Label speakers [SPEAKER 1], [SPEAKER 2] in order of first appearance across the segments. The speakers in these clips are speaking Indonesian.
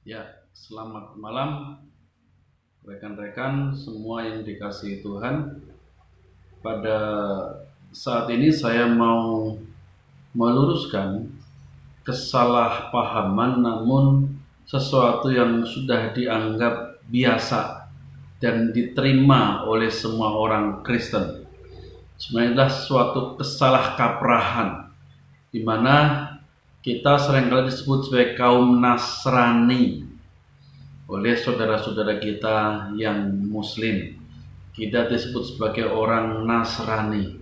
[SPEAKER 1] Ya, selamat malam rekan-rekan semua yang dikasihi Tuhan. Pada saat ini saya mau meluruskan kesalahpahaman namun sesuatu yang sudah dianggap biasa dan diterima oleh semua orang Kristen. Sebenarnya adalah suatu kesalahkaprahan di mana kita seringkali disebut sebagai kaum Nasrani oleh saudara-saudara kita yang muslim. Kita disebut sebagai orang Nasrani.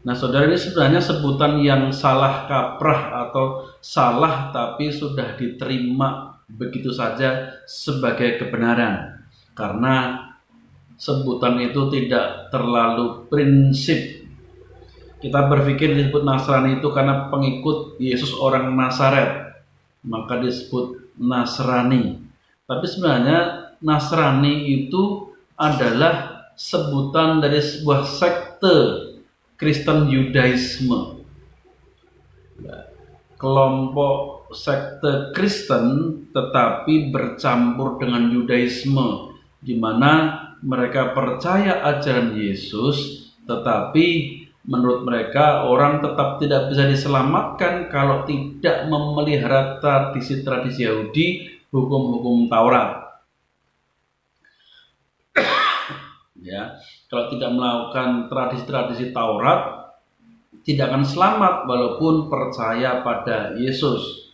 [SPEAKER 1] Nah, saudara, ini sebenarnya sebutan yang salah kaprah atau salah tapi sudah diterima begitu saja sebagai kebenaran. Karena sebutan itu tidak terlalu prinsip. Kita berpikir disebut Nasrani itu karena pengikut Yesus orang Nazaret, maka disebut Nasrani. Tapi sebenarnya Nasrani itu adalah sebutan dari sebuah sekte Kristen Yudaisme. Kelompok sekte Kristen tetapi bercampur dengan Yudaisme, di mana mereka percaya ajaran Yesus, tetapi menurut mereka orang tetap tidak bisa diselamatkan kalau tidak memelihara tradisi-tradisi Yahudi, hukum-hukum Taurat. Ya, kalau tidak melakukan tradisi-tradisi Taurat tidak akan selamat walaupun percaya pada Yesus.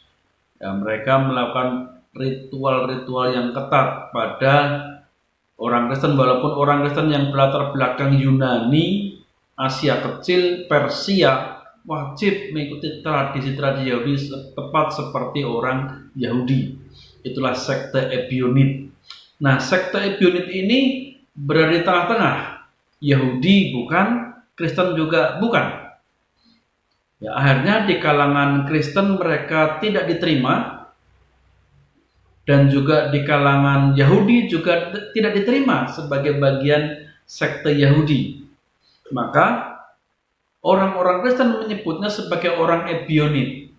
[SPEAKER 1] Ya, mereka melakukan ritual-ritual yang ketat pada orang Kristen, walaupun orang Kristen yang berlatar belakang Yunani, Asia Kecil, Persia, wajib mengikuti tradisi-tradisi Yahudi tepat seperti orang Yahudi. Itulah sekte Ebionit. Nah, sekte Ebionit ini berada di tengah-tengah. Yahudi bukan, Kristen juga bukan. Ya, akhirnya di kalangan Kristen mereka tidak diterima, dan juga di kalangan Yahudi juga tidak diterima sebagai bagian sekte Yahudi. Maka orang-orang Kristen menyebutnya sebagai orang Ebionit.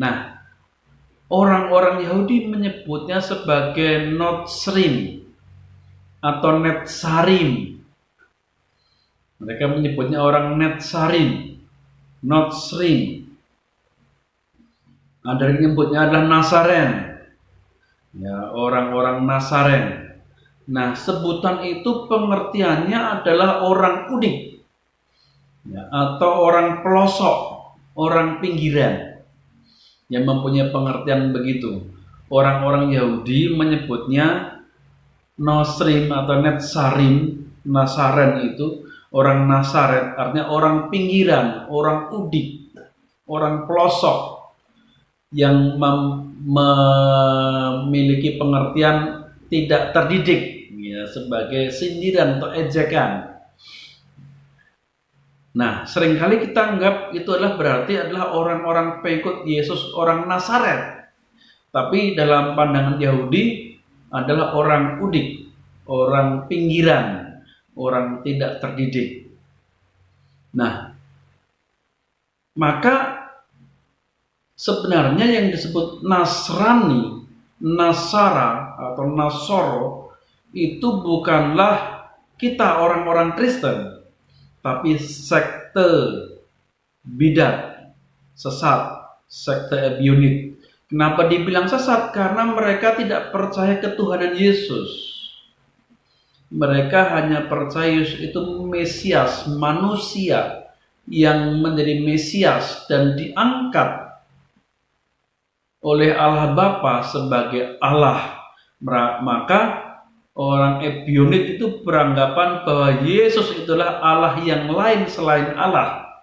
[SPEAKER 1] Nah, orang-orang Yahudi menyebutnya sebagai Notsrim atau Netsarim. Mereka menyebutnya orang Netsarim, Notsrim. Ada yang menyebutnya adalah Nasaren. Ya, orang-orang Nasaren. Nah, sebutan itu pengertiannya adalah orang udik, ya, atau orang pelosok, orang pinggiran, yang mempunyai pengertian begitu. Orang-orang Yahudi menyebutnya Nosrim atau Netsarim, Nasaren itu orang Nazaret, artinya orang pinggiran, orang udik, orang pelosok yang memiliki pengertian tidak terdidik, ya, sebagai sindiran atau ejekan. Nah, seringkali kita anggap itu berarti adalah orang-orang pengikut Yesus orang Nazaret. Tapi dalam pandangan Yahudi adalah orang udik, orang pinggiran, orang tidak terdidik. Nah, maka sebenarnya yang disebut Nasrani, Nasara atau Nasoro itu bukanlah kita orang-orang Kristen, tapi sekte bidat, sesat, sekte Ebionit. Kenapa dibilang sesat? Karena mereka tidak percaya ketuhanan Yesus. Mereka hanya percaya Yesus itu Mesias, manusia yang menjadi Mesias dan diangkat oleh Allah Bapa sebagai Allah. Maka orang Ebionit itu beranggapan bahwa Yesus itulah Allah yang lain selain Allah.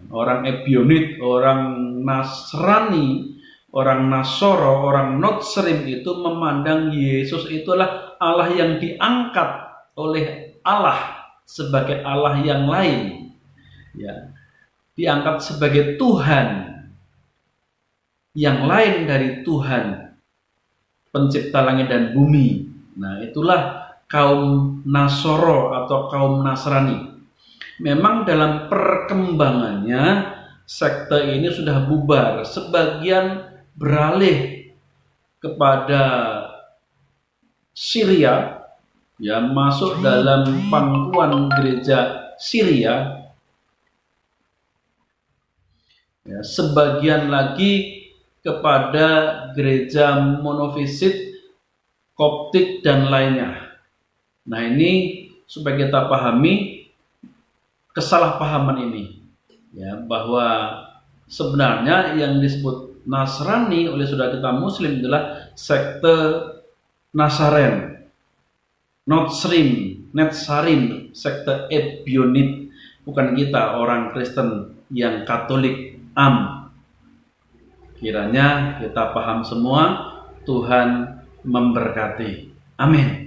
[SPEAKER 1] Orang Ebionit, orang Nasrani, orang Nasoro, orang Notsrim itu memandang Yesus itulah Allah yang diangkat oleh Allah sebagai Allah yang lain. Ya, diangkat sebagai Tuhan yang lain dari Tuhan pencipta langit dan bumi. Nah, itulah kaum Nasoro atau kaum Nasrani. Memang dalam perkembangannya sekte ini sudah bubar, sebagian beralih kepada Syria, ya, masuk dalam pangkuan gereja Syria, ya, sebagian lagi kepada gereja monofisit, Koptik dan lainnya. Nah, ini supaya kita pahami kesalahpahaman ini, ya, bahwa sebenarnya yang disebut Nasrani oleh saudara kita Muslim adalah sekte Nasaren, Netsarim, sekte Ebionit. Bukan kita orang Kristen yang Katolik Kiranya kita paham semua. Tuhan memberkati. Amin.